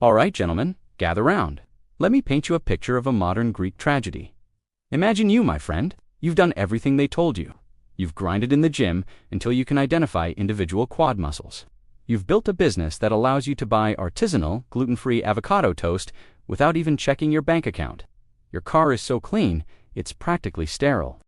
All right, gentlemen, gather round. Let me paint you a picture of a modern Greek tragedy. Imagine you, my friend. You've done everything they told you. You've grinded in the gym until you can identify individual quad muscles. You've built a business that allows you to buy artisanal, gluten-free avocado toast without even checking your bank account. Your car is so clean, it's practically sterile.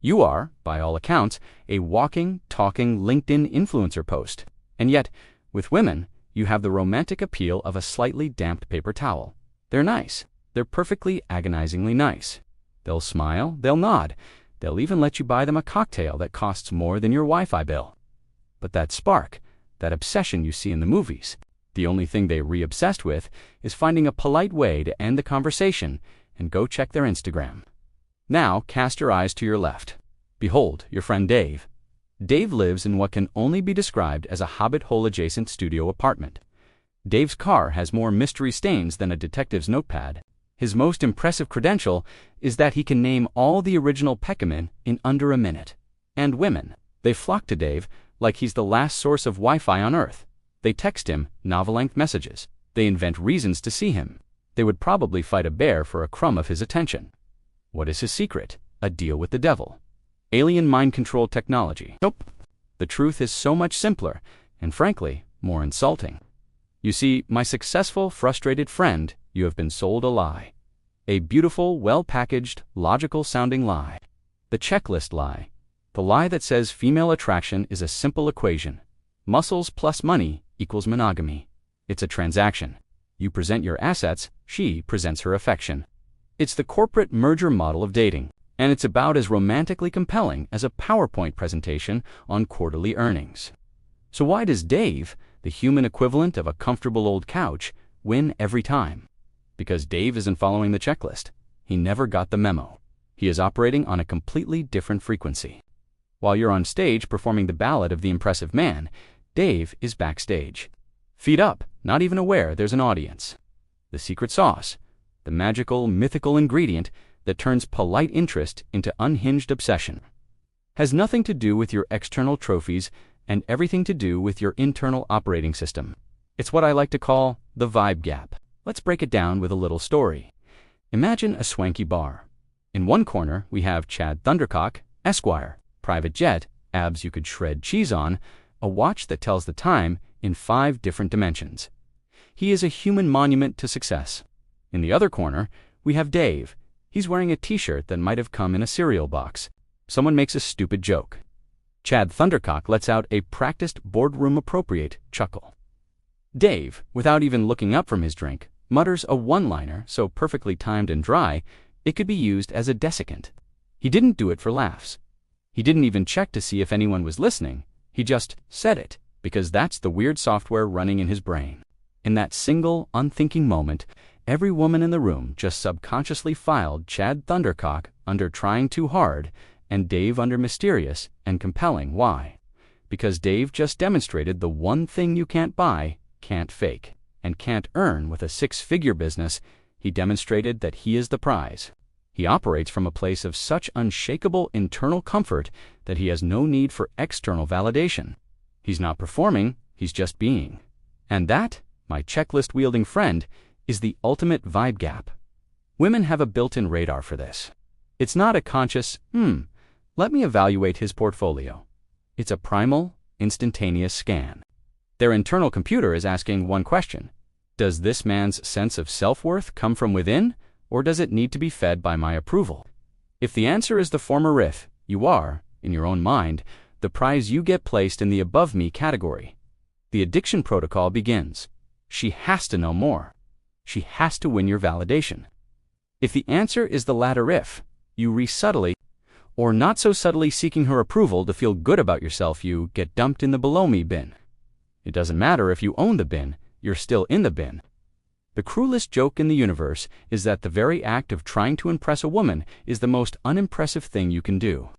You are, by all accounts, a walking, talking LinkedIn influencer post. And yet, with women, you have the romantic appeal of a slightly damped paper towel. They're nice. They're perfectly agonizingly nice. They'll smile, they'll nod. They'll even let you buy them a cocktail that costs more than your Wi-Fi bill. But that spark, that obsession you see in the movies, the only thing they're re-obsessed with is finding a polite way to end the conversation and go check their Instagram. Now cast your eyes to your left. Behold, your friend Dave. Dave lives in what can only be described as a Hobbit hole-adjacent studio apartment. Dave's car has more mystery stains than a detective's notepad. His most impressive credential is that he can name all the original Peckerman in under a minute. And women, they flock to Dave like he's the last source of Wi-Fi on Earth. They text him novel-length messages. They invent reasons to see him. They would probably fight a bear for a crumb of his attention. What is his secret? A deal with the devil. Alien mind control technology. Nope. The truth is so much simpler, and frankly, more insulting. You see, my successful, frustrated friend, you have been sold a lie. A beautiful, well-packaged, logical-sounding lie. The checklist lie. The lie that says female attraction is a simple equation. Muscles plus money equals monogamy. It's a transaction. You present your assets, she presents her affection. It's the corporate merger model of dating, and it's about as romantically compelling as a PowerPoint presentation on quarterly earnings. So why does Dave, the human equivalent of a comfortable old couch, win every time? Because Dave isn't following the checklist. He never got the memo. He is operating on a completely different frequency. While you're on stage performing the ballad of the impressive man, Dave is backstage. Feet up, not even aware there's an audience. The secret sauce, the magical, mythical ingredient that turns polite interest into unhinged obsession, has nothing to do with your external trophies and everything to do with your internal operating system. It's what I like to call the vibe gap. Let's break it down with a little story. Imagine a swanky bar. In one corner, we have Chad Thundercock, Esquire, private jet, abs you could shred cheese on, a watch that tells the time in 5 different dimensions. He is a human monument to success. In the other corner, we have Dave. He's wearing a t-shirt that might have come in a cereal box. Someone makes a stupid joke. Chad Thundercock lets out a practiced boardroom-appropriate chuckle. Dave, without even looking up from his drink, mutters a one-liner so perfectly timed and dry, it could be used as a desiccant. He didn't do it for laughs. He didn't even check to see if anyone was listening. He just said it, because that's the weird software running in his brain. In that single, unthinking moment, every woman in the room just subconsciously filed Chad Thundercock under trying too hard and Dave under mysterious and compelling. Why? Because Dave just demonstrated the one thing you can't buy, can't fake, and can't earn with a 6-figure business. He demonstrated that he is the prize. He operates from a place of such unshakable internal comfort that he has no need for external validation. He's not performing, he's just being. And that, my checklist-wielding friend, is the ultimate vibe gap. Women have a built-in radar for this. It's not a conscious, let me evaluate his portfolio. It's a primal, instantaneous scan. Their internal computer is asking one question. Does this man's sense of self-worth come from within, or does it need to be fed by my approval? If the answer is the former riff, you are, in your own mind, the prize. You get placed in the above me category. The addiction protocol begins. She has to know more. She has to win your validation. If the answer is the latter if, you re-subtly, or not so subtly seeking her approval to feel good about yourself, you get dumped in the below me bin. It doesn't matter if you own the bin, you're still in the bin. The cruelest joke in the universe is that the very act of trying to impress a woman is the most unimpressive thing you can do.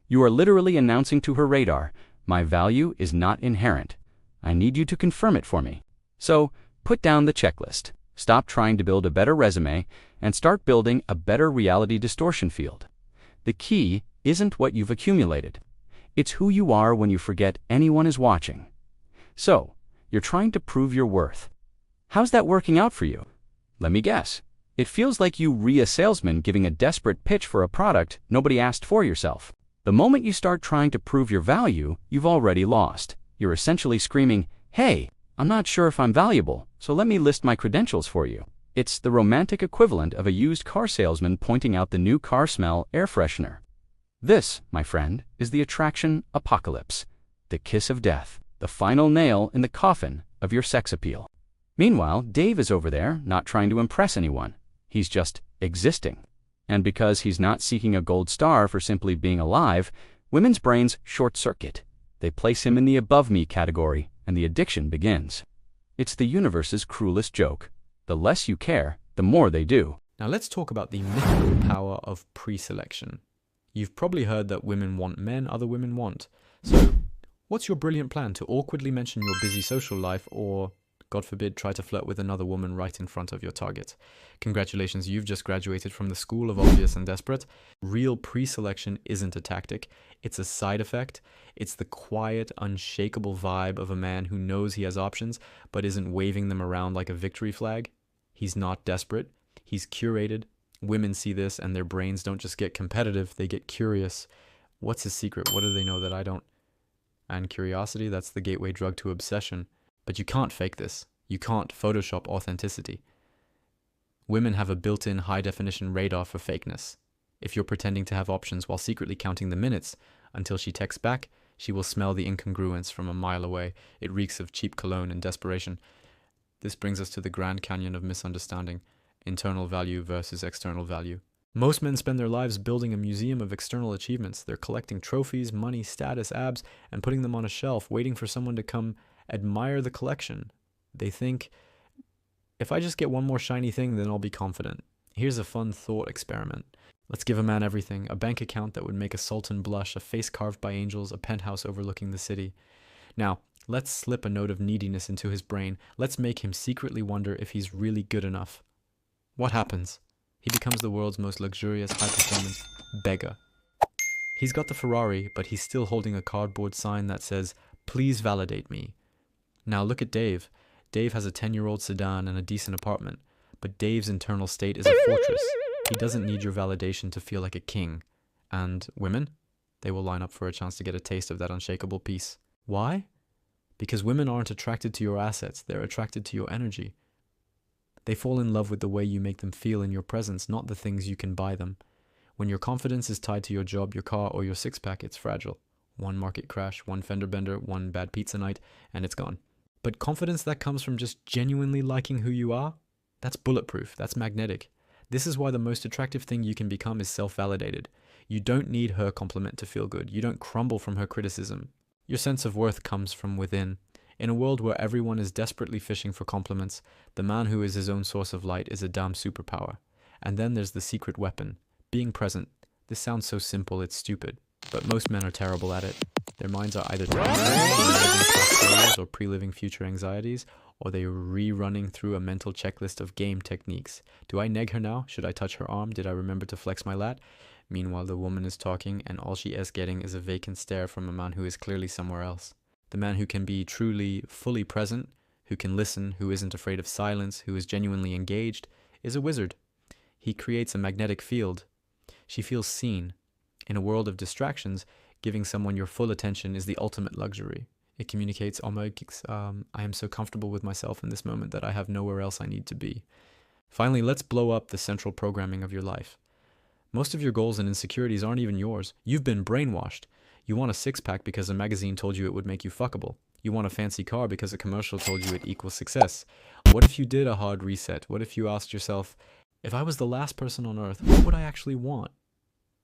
You are literally announcing to her radar, my value is not inherent. I need you to confirm it for me. So, put down the checklist. Stop trying to build a better resume and start building a better reality distortion field. The key isn't what you've accumulated. It's who you are when you forget anyone is watching. So, you're trying to prove your worth. How's that working out for you? Let me guess. It feels like you a salesman giving a desperate pitch for a product nobody asked for yourself. The moment you start trying to prove your value, you've already lost. You're essentially screaming, "Hey, I'm not sure if I'm valuable, so let me list my credentials for you." It's the romantic equivalent of a used car salesman pointing out the new car smell air freshener. This, my friend, is the attraction apocalypse, the kiss of death, the final nail in the coffin of your sex appeal. Meanwhile, Dave is over there not trying to impress anyone. He's just existing. And because he's not seeking a gold star for simply being alive, women's brains short-circuit. They place him in the above-me category, and the addiction begins. It's the universe's cruelest joke. The less you care, the more they do. Now let's talk about the mythical power of pre-selection. You've probably heard that women want men other women want. So, what's your brilliant plan to awkwardly mention your busy social life or, God forbid, try to flirt with another woman right in front of your target? Congratulations, you've just graduated from the school of obvious and desperate. Real pre-selection isn't a tactic, it's a side effect. It's the quiet, unshakable vibe of a man who knows he has options, but isn't waving them around like a victory flag. He's not desperate, he's curated. Women see this and their brains don't just get competitive, they get curious. What's his secret? What do they know that I don't? And curiosity, that's the gateway drug to obsession. But you can't fake this. You can't Photoshop authenticity. Women have a built-in high-definition radar for fakeness. If you're pretending to have options while secretly counting the minutes until she texts back, she will smell the incongruence from a mile away. It reeks of cheap cologne and desperation. This brings us to the Grand Canyon of misunderstanding, internal value versus external value. Most men spend their lives building a museum of external achievements. They're collecting trophies, money, status, abs, and putting them on a shelf, waiting for someone to come admire the collection. They think, if I just get one more shiny thing, then I'll be confident. Here's a fun thought experiment. Let's give a man everything: a bank account that would make a sultan blush, a face carved by angels, a penthouse overlooking the city. Now, let's slip a note of neediness into his brain. Let's make him secretly wonder if he's really good enough. What happens? He becomes the world's most luxurious, high-performance beggar. He's got the Ferrari, but he's still holding a cardboard sign that says, "Please validate me." Now look at Dave. Dave has a 10-year-old sedan and a decent apartment, but Dave's internal state is a fortress. He doesn't need your validation to feel like a king. And women? They will line up for a chance to get a taste of that unshakable peace. Why? Because women aren't attracted to your assets, they're attracted to your energy. They fall in love with the way you make them feel in your presence, not the things you can buy them. When your confidence is tied to your job, your car, or your six-pack, it's fragile. One market crash, one fender bender, one bad pizza night, and it's gone. But confidence that comes from just genuinely liking who you are, that's bulletproof, that's magnetic. This is why the most attractive thing you can become is self-validated. You don't need her compliment to feel good. You don't crumble from her criticism. Your sense of worth comes from within. In a world where everyone is desperately fishing for compliments, the man who is his own source of light is a damn superpower. And then there's the secret weapon, being present. This sounds so simple, it's stupid. But most men are terrible at it. Their minds are either or pre-living future anxieties, or they're rerunning through a mental checklist of game techniques. Do I neg her now? Should I touch her arm? Did I remember to flex my lat? Meanwhile, the woman is talking, and all she is getting is a vacant stare from a man who is clearly somewhere else. The man who can be truly, fully present, who can listen, who isn't afraid of silence, who is genuinely engaged, is a wizard. He creates a magnetic field. She feels seen. In a world of distractions, giving someone your full attention is the ultimate luxury. It communicates, I am so comfortable with myself in this moment that I have nowhere else I need to be. Finally, let's blow up the central programming of your life. Most of your goals and insecurities aren't even yours. You've been brainwashed. You want a six-pack because a magazine told you it would make you fuckable. You want a fancy car because a commercial told you it equals success. What if you did a hard reset? What if you asked yourself, if I was the last person on earth, what would I actually want?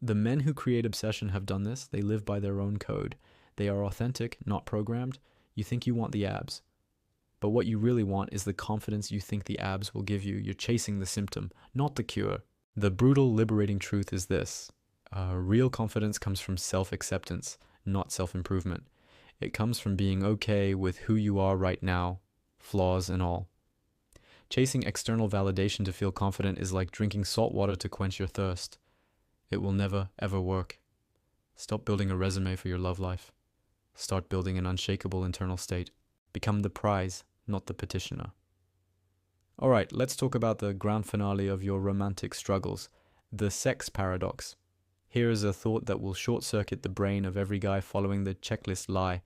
The men who create obsession have done this. They live by their own code. They are authentic, not programmed. You think you want the abs. But what you really want is the confidence you think the abs will give you. You're chasing the symptom, not the cure. The brutal, liberating truth is this. Real confidence comes from self-acceptance, not self-improvement. It comes from being okay with who you are right now, flaws and all. Chasing external validation to feel confident is like drinking salt water to quench your thirst. It will never, ever work. Stop building a resume for your love life. Start building an unshakable internal state. Become the prize, not the petitioner. Alright, let's talk about the grand finale of your romantic struggles, the sex paradox. Here is a thought that will short circuit the brain of every guy following the checklist lie.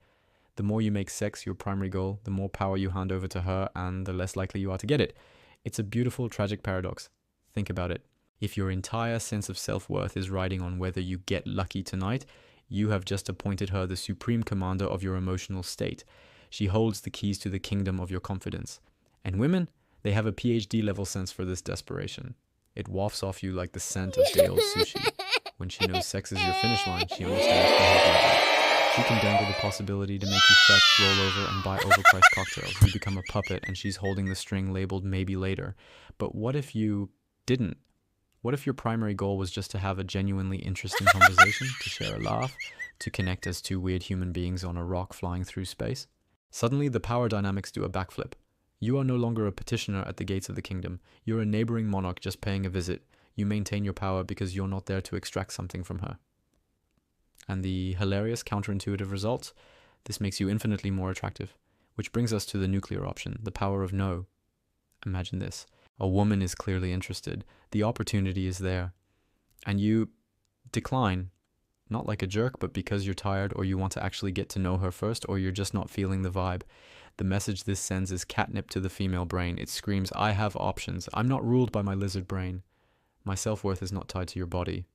The more you make sex your primary goal, the more power you hand over to her, and the less likely you are to get it. It's a beautiful, tragic paradox. Think about it. If your entire sense of self-worth is riding on whether you get lucky tonight, you have just appointed her the supreme commander of your emotional state. She holds the keys to the kingdom of your confidence. And women, they have a PhD level sense for this desperation. It wafts off you like the scent of day-old sushi. When she knows sex is your finish line, she understands behavior. She can dangle the possibility to make you fetch, roll over, and buy overpriced cocktails. You become a puppet, and she's holding the string labeled maybe later. But what if you didn't? What if your primary goal was just to have a genuinely interesting conversation, to share a laugh, to connect as two weird human beings on a rock flying through space? Suddenly, the power dynamics do a backflip. You are no longer a petitioner at the gates of the kingdom. You're a neighboring monarch just paying a visit. You maintain your power because you're not there to extract something from her. And the hilarious counterintuitive result? This makes you infinitely more attractive. Which brings us to the nuclear option, the power of no. Imagine this. A woman is clearly interested. The opportunity is there. And you decline. Not like a jerk, but because you're tired or you want to actually get to know her first, or you're just not feeling the vibe. The message this sends is catnip to the female brain. It screams, I have options. I'm not ruled by my lizard brain. My self-worth is not tied to your body.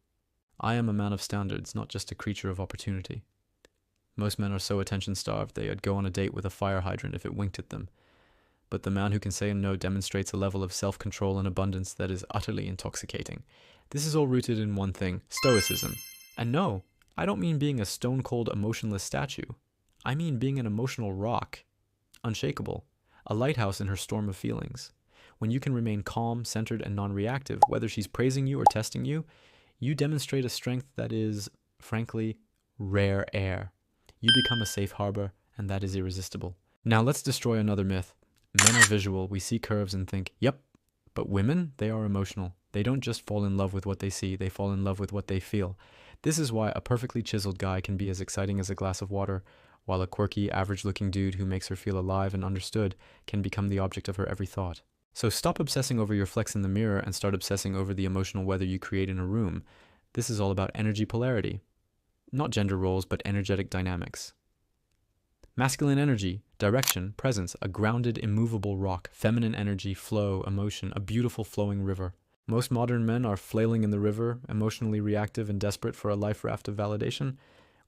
I am a man of standards, not just a creature of opportunity. Most men are so attention-starved they'd go on a date with a fire hydrant if it winked at them. But the man who can say no demonstrates a level of self-control and abundance that is utterly intoxicating. This is all rooted in one thing, stoicism. And no, I don't mean being a stone-cold emotionless statue. I mean being an emotional rock. Unshakable. A lighthouse in her storm of feelings. When you can remain calm, centered, and non-reactive, whether she's praising you or testing you, you demonstrate a strength that is, frankly, rare air. You become a safe harbor, and that is irresistible. Now let's destroy another myth. Men are visual, we see curves and think, yep. But women, they are emotional. They don't just fall in love with what they see, they fall in love with what they feel. This is why a perfectly chiseled guy can be as exciting as a glass of water, while a quirky, average-looking dude who makes her feel alive and understood can become the object of her every thought. So stop obsessing over your flex in the mirror and start obsessing over the emotional weather you create in a room. This is all about energy polarity. Not gender roles, but energetic dynamics. Masculine energy, direction, presence, a grounded, immovable rock. Feminine energy, flow, emotion, a beautiful flowing river. Most modern men are flailing in the river, emotionally reactive and desperate for a life raft of validation.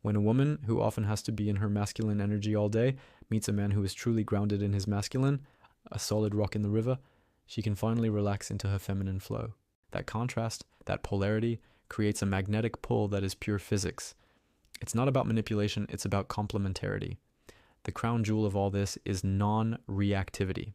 When a woman, who often has to be in her masculine energy all day, meets a man who is truly grounded in his masculine, a solid rock in the river, she can finally relax into her feminine flow. That contrast, that polarity, creates a magnetic pull that is pure physics. It's not about manipulation, it's about complementarity. The crown jewel of all this is non-reactivity.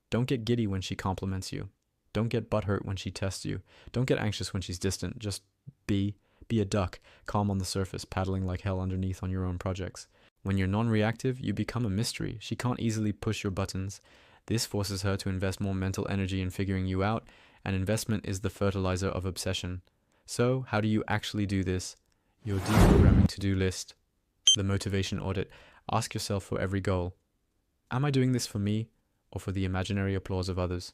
Don't get giddy when she compliments you. Don't get butthurt when she tests you. Don't get anxious when she's distant. Just be a duck, calm on the surface, paddling like hell underneath on your own projects. When you're non-reactive, you become a mystery. She can't easily push your buttons. This forces her to invest more mental energy in figuring you out, and investment is the fertilizer of obsession. So, how do you actually do this? Your deprogramming to-do list, the motivation audit. Ask yourself for every goal, am I doing this for me or for the imaginary applause of others?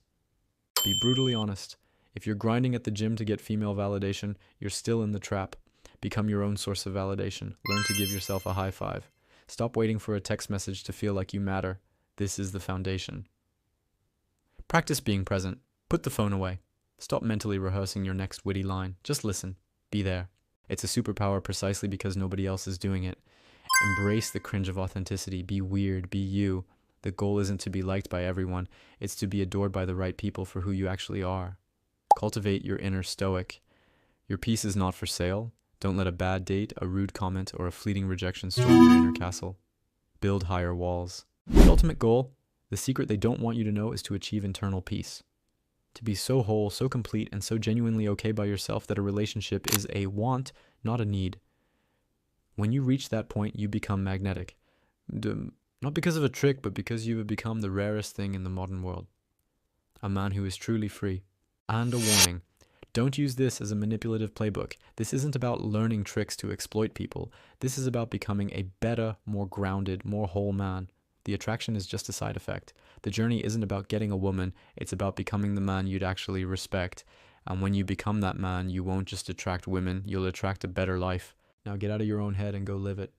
Be brutally honest. If you're grinding at the gym to get female validation, you're still in the trap. Become your own source of validation. Learn to give yourself a high five. Stop waiting for a text message to feel like you matter. This is the foundation. Practice being present. Put the phone away. Stop mentally rehearsing your next witty line. Just listen. Be there. It's a superpower precisely because nobody else is doing it. Embrace the cringe of authenticity. Be weird. Be you. The goal isn't to be liked by everyone. It's to be adored by the right people for who you actually are. Cultivate your inner stoic. Your peace is not for sale. Don't let a bad date, a rude comment, or a fleeting rejection storm your inner castle. Build higher walls. The ultimate goal, the secret they don't want you to know, is to achieve internal peace. To be so whole, so complete, and so genuinely okay by yourself that a relationship is a want, not a need. When you reach that point, you become magnetic. Not because of a trick, but because you have become the rarest thing in the modern world. A man who is truly free. And a warning. Don't use this as a manipulative playbook. This isn't about learning tricks to exploit people. This is about becoming a better, more grounded, more whole man. The attraction is just a side effect. The journey isn't about getting a woman, it's about becoming the man you'd actually respect. And when you become that man, you won't just attract women, you'll attract a better life. Now get out of your own head and go live it.